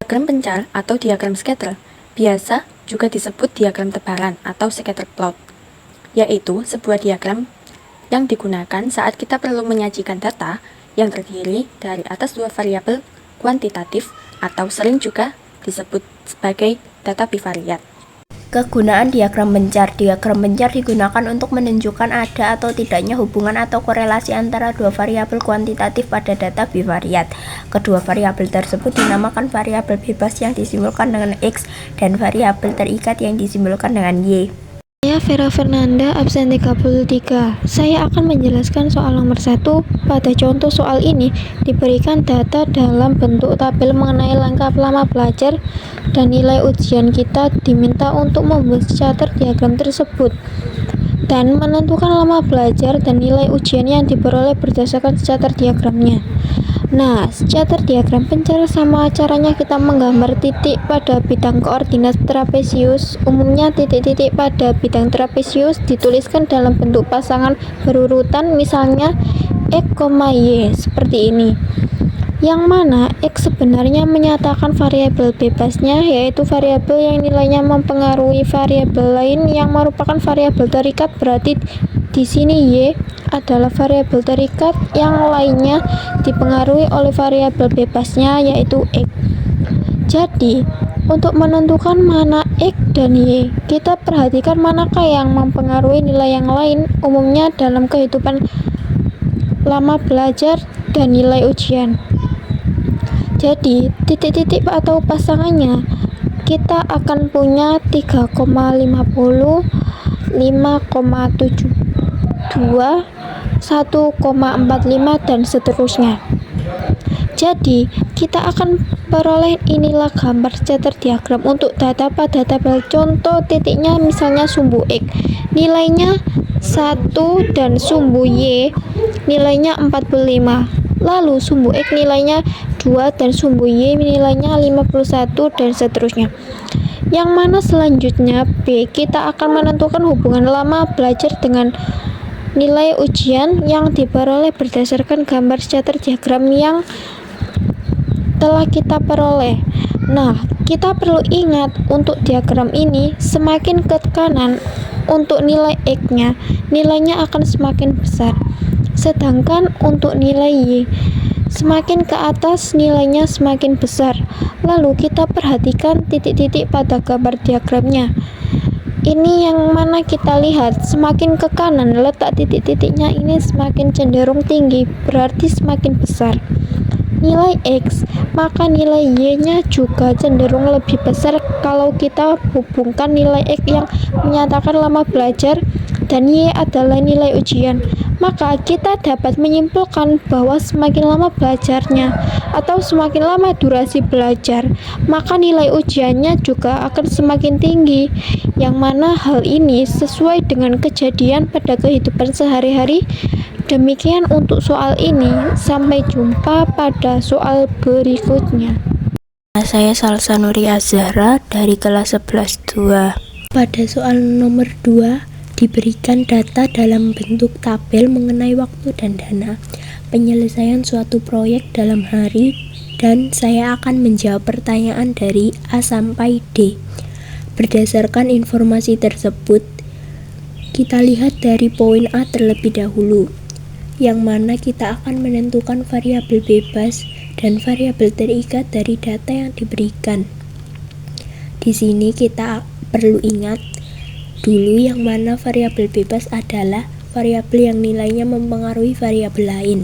Diagram pencar atau diagram scatter biasa juga disebut diagram tebaran atau scatter plot, yaitu sebuah diagram yang digunakan saat kita perlu menyajikan data yang terdiri dari atas dua variabel kuantitatif atau sering juga disebut sebagai data bivariat. Kegunaan diagram pencar. Diagram pencar digunakan untuk menunjukkan ada atau tidaknya hubungan atau korelasi antara dua variabel kuantitatif pada data bivariat. Kedua variabel tersebut dinamakan variabel bebas yang disimbolkan dengan X dan variabel terikat yang disimbolkan dengan Y. Saya Vera Fernanda, absen 33. Saya akan menjelaskan soal nomor 1. Pada contoh soal ini, diberikan data dalam bentuk tabel mengenai lengkap lama belajar dan nilai ujian. Kita diminta untuk membuat scatter diagram tersebut dan menentukan lama belajar dan nilai ujian yang diperoleh berdasarkan scatter diagramnya. Nah, scatter diagram pencar sama caranya kita menggambar titik pada bidang koordinat trapesius. Umumnya titik-titik pada bidang trapesius dituliskan dalam bentuk pasangan berurutan, misalnya X, Y, seperti ini. Yang mana X sebenarnya menyatakan variabel bebasnya, yaitu variabel yang nilainya mempengaruhi variabel lain yang merupakan variabel terikat. Berarti di sini Y adalah variabel terikat yang lainnya dipengaruhi oleh variabel bebasnya, yaitu X. Jadi, untuk menentukan mana X dan Y, kita perhatikan manakah yang mempengaruhi nilai yang lain. Umumnya dalam kehidupan lama belajar dan nilai ujian. Jadi, titik-titik atau pasangannya kita akan punya 3,50, 5,72, 1,45 dan seterusnya. Jadi, kita akan peroleh inilah gambar scatter diagram untuk data pada tabel contoh. Titiknya misalnya sumbu X nilainya 1 dan sumbu Y nilainya 45. Lalu sumbu X nilainya 2 dan sumbu Y nilainya 51 dan seterusnya. Yang mana selanjutnya B, kita akan menentukan hubungan lama belajar dengan nilai ujian yang diperoleh berdasarkan gambar scatter diagram yang telah kita peroleh. Nah, kita perlu ingat untuk diagram ini semakin ke kanan untuk nilai X-nya, nilainya akan semakin besar. Sedangkan untuk nilai Y, semakin ke atas nilainya semakin besar. Lalu kita perhatikan titik-titik pada gambar diagramnya. Ini yang mana kita lihat semakin ke kanan letak titik-titiknya ini semakin cenderung tinggi, berarti semakin besar nilai X, maka nilai Y-nya juga cenderung lebih besar kalau kita hubungkan nilai X yang menyatakan lama belajar dan Y adalah nilai ujian. Maka kita dapat menyimpulkan bahwa semakin lama belajarnya atau semakin lama durasi belajar, maka nilai ujiannya juga akan semakin tinggi, yang mana hal ini sesuai dengan kejadian pada kehidupan sehari-hari. Demikian untuk soal ini, sampai jumpa pada soal berikutnya. Saya Salsa Nuri Azhara dari kelas 11-2. Pada soal nomor 2, diberikan data dalam bentuk tabel mengenai waktu dan dana penyelesaian suatu proyek dalam hari, dan saya akan menjawab pertanyaan dari A sampai D. Berdasarkan informasi tersebut, kita lihat dari poin A terlebih dahulu, yang mana kita akan menentukan variabel bebas dan variabel terikat dari data yang diberikan. Di sini kita perlu ingat dulu yang mana variabel bebas adalah variabel yang nilainya mempengaruhi variabel lain,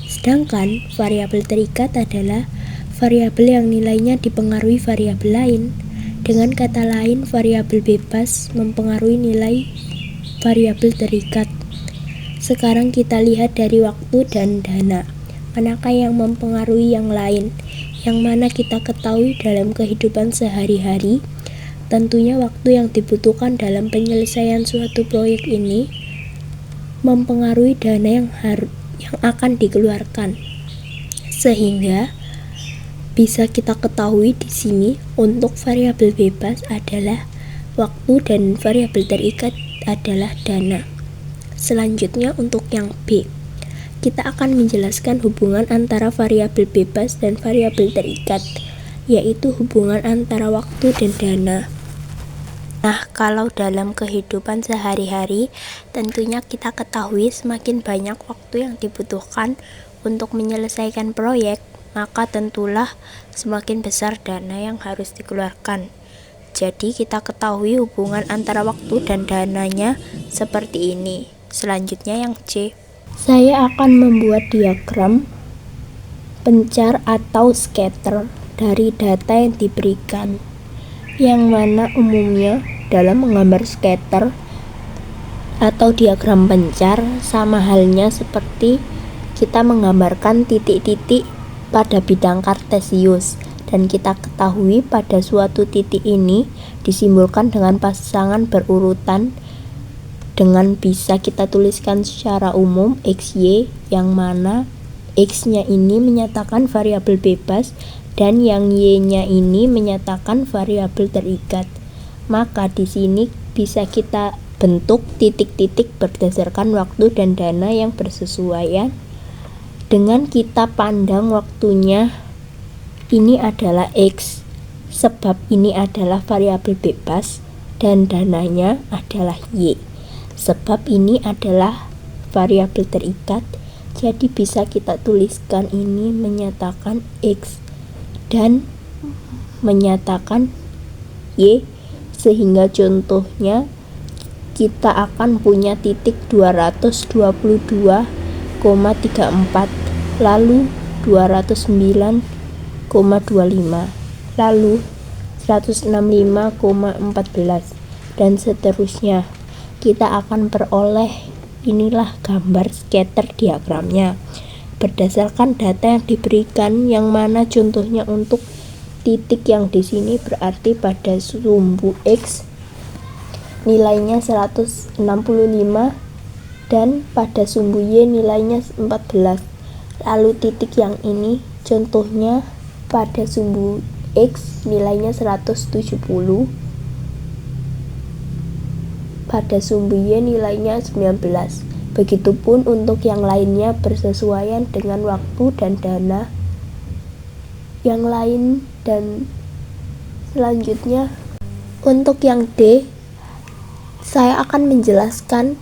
sedangkan variabel terikat adalah variabel yang nilainya dipengaruhi variabel lain. Dengan kata lain, variabel bebas mempengaruhi nilai variabel terikat. Sekarang kita lihat dari waktu dan dana, manakah yang mempengaruhi yang lain, yang mana kita ketahui dalam kehidupan sehari-hari. Tentunya waktu yang dibutuhkan dalam penyelesaian suatu proyek ini mempengaruhi dana yang akan dikeluarkan. Sehingga bisa kita ketahui di sini untuk variabel bebas adalah waktu dan variabel terikat adalah dana. Selanjutnya untuk yang B, kita akan menjelaskan hubungan antara variabel bebas dan variabel terikat. yaitu hubungan antara waktu dan dana. Nah, kalau dalam kehidupan sehari-hari, tentunya kita ketahui semakin banyak waktu yang dibutuhkan untuk menyelesaikan proyek, maka tentulah semakin besar dana yang harus dikeluarkan. Jadi kita ketahui hubungan antara waktu dan dananya seperti ini. Selanjutnya yang C. Saya akan membuat diagram pencar atau scatter dari data yang diberikan, yang mana umumnya dalam menggambar scatter atau diagram pencar sama halnya seperti kita menggambarkan titik-titik pada bidang kartesius, dan kita ketahui pada suatu titik ini disimbolkan dengan pasangan berurutan dengan bisa kita tuliskan secara umum XY, yang mana X-nya ini menyatakan variabel bebas dan yang Y-nya ini menyatakan variabel terikat. Maka di sini bisa kita bentuk titik-titik berdasarkan waktu dan dana yang bersesuaian dengan kita pandang waktunya ini adalah X, sebab ini adalah variabel bebas, dan dananya adalah Y, sebab ini adalah variabel terikat. Jadi bisa kita tuliskan ini menyatakan X dan menyatakan Y, sehingga contohnya kita akan punya titik 222,34, lalu 209,25, lalu 165,14, dan seterusnya. Kita akan peroleh inilah gambar scatter diagramnya berdasarkan data yang diberikan, yang mana contohnya untuk titik yang di sini berarti pada sumbu X nilainya 165 dan pada sumbu Y nilainya 14. Lalu titik yang ini contohnya pada sumbu X nilainya 170, pada sumbu Y nilainya 19. Begitupun untuk yang lainnya bersesuaian dengan waktu dan dana yang lain. Dan selanjutnya untuk yang D, saya akan menjelaskan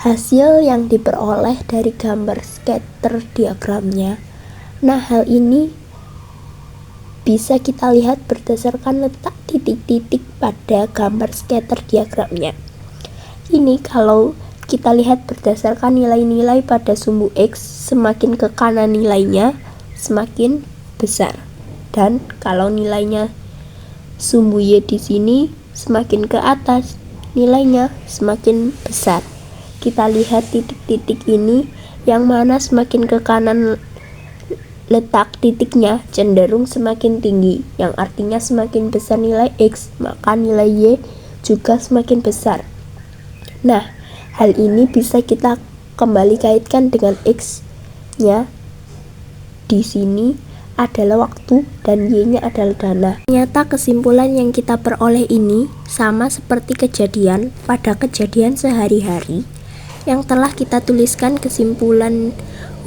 hasil yang diperoleh dari gambar scatter diagramnya. Nah, hal ini bisa kita lihat berdasarkan letak titik-titik pada gambar scatter diagramnya. Ini kalau kita lihat berdasarkan nilai-nilai pada sumbu X, semakin ke kanan nilainya semakin besar, dan kalau nilainya sumbu Y di sini semakin ke atas nilainya semakin besar. Kita lihat titik-titik ini, yang mana semakin ke kanan letak titiknya cenderung semakin tinggi, yang artinya semakin besar nilai X, maka nilai Y juga semakin besar. Nah, hal ini bisa kita kembali kaitkan dengan X-nya di sini adalah waktu dan Y-nya adalah dana. Ternyata kesimpulan yang kita peroleh ini sama seperti kejadian pada kejadian sehari-hari yang telah kita tuliskan kesimpulan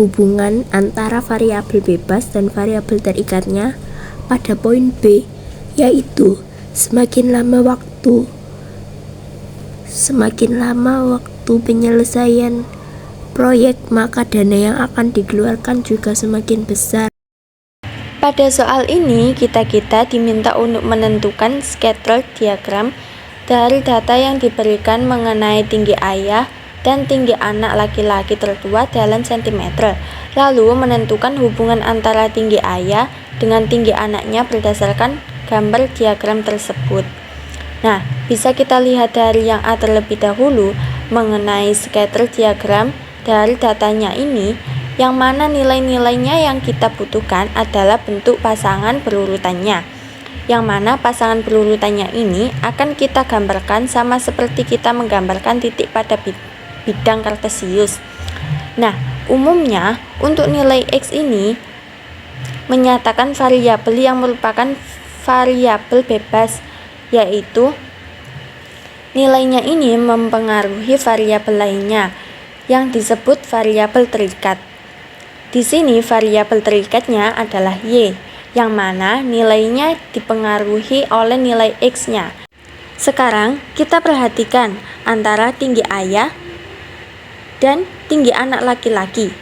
hubungan antara variabel bebas dan variabel terikatnya pada poin B, yaitu semakin lama waktu penyelesaian proyek, maka dana yang akan dikeluarkan juga semakin besar. Pada soal ini, kita diminta untuk menentukan scatter diagram dari data yang diberikan mengenai tinggi ayah dan tinggi anak laki-laki tertua dalam sentimeter, lalu menentukan hubungan antara tinggi ayah dengan tinggi anaknya berdasarkan gambar diagram tersebut. Nah, bisa kita lihat dari yang A terlebih dahulu mengenai scatter diagram dari datanya ini, yang mana nilai-nilainya yang kita butuhkan adalah bentuk pasangan berurutannya, yang mana pasangan berurutannya ini akan kita gambarkan sama seperti kita menggambarkan titik pada bidang kartesius. Nah, umumnya untuk nilai X ini menyatakan variabel yang merupakan variabel bebas, yaitu nilainya ini mempengaruhi variabel lainnya yang disebut variabel terikat. Di sini variabel terikatnya adalah Y, yang mana nilainya dipengaruhi oleh nilai X-nya. Sekarang kita perhatikan antara tinggi ayah dan tinggi anak laki-laki.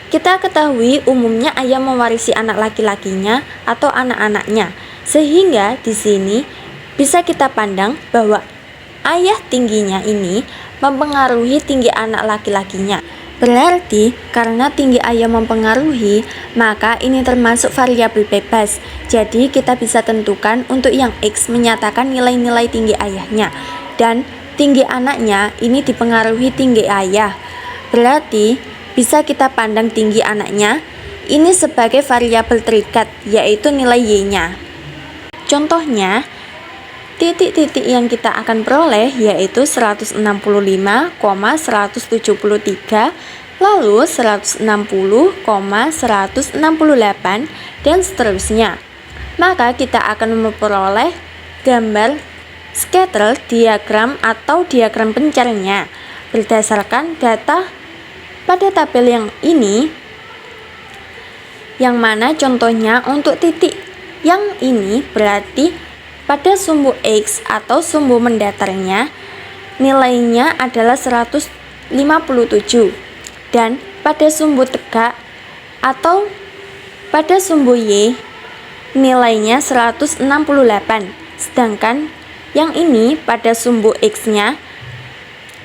Kita ketahui umumnya ayah mewarisi anak laki-lakinya atau anak-anaknya, sehingga di sini bisa kita pandang bahwa ayah tingginya ini mempengaruhi tinggi anak laki-lakinya. Berarti karena tinggi ayah mempengaruhi, maka ini termasuk variabel bebas. Jadi kita bisa tentukan untuk yang X menyatakan nilai-nilai tinggi ayahnya, dan tinggi anaknya ini dipengaruhi tinggi ayah. Berarti bisa kita pandang tinggi anaknya ini sebagai variabel terikat, yaitu nilai Y-nya. Contohnya, titik-titik yang kita akan peroleh yaitu 165,173, lalu 160,168, dan seterusnya. Maka kita akan memperoleh gambar scatter diagram atau diagram pencarnya berdasarkan data pada tabel yang ini, yang mana contohnya untuk titik yang ini berarti pada sumbu X atau sumbu mendatarnya nilainya adalah 157, dan pada sumbu tegak atau pada sumbu Y nilainya 168, sedangkan yang ini pada sumbu X-nya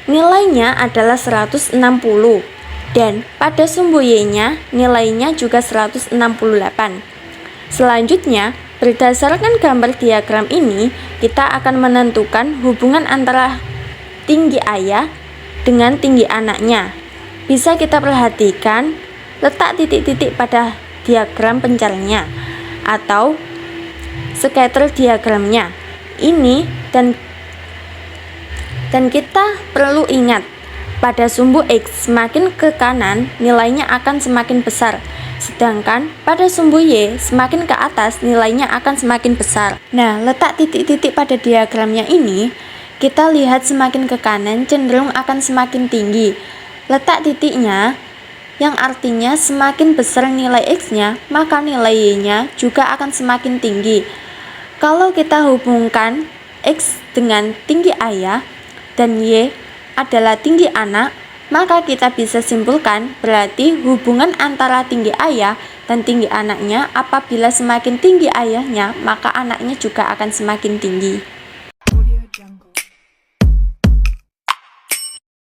nilainya adalah 160, dan pada sumbu Y-nya nilainya juga 168. Selanjutnya, berdasarkan gambar diagram ini, kita akan menentukan hubungan antara tinggi ayah dengan tinggi anaknya. Bisa kita perhatikan letak titik-titik pada diagram pencarnya atau scatter diagramnya ini, dan kita perlu ingat pada sumbu X semakin ke kanan nilainya akan semakin besar, sedangkan pada sumbu Y semakin ke atas nilainya akan semakin besar. Nah, letak titik-titik pada diagramnya ini kita lihat semakin ke kanan cenderung akan semakin tinggi. Letak titiknya yang artinya semakin besar nilai X-nya, maka nilai Y-nya juga akan semakin tinggi. Kalau kita hubungkan X dengan tinggi ayah dan Y adalah tinggi anak, maka kita bisa simpulkan berarti hubungan antara tinggi ayah dan tinggi anaknya apabila semakin tinggi ayahnya, maka anaknya juga akan semakin tinggi.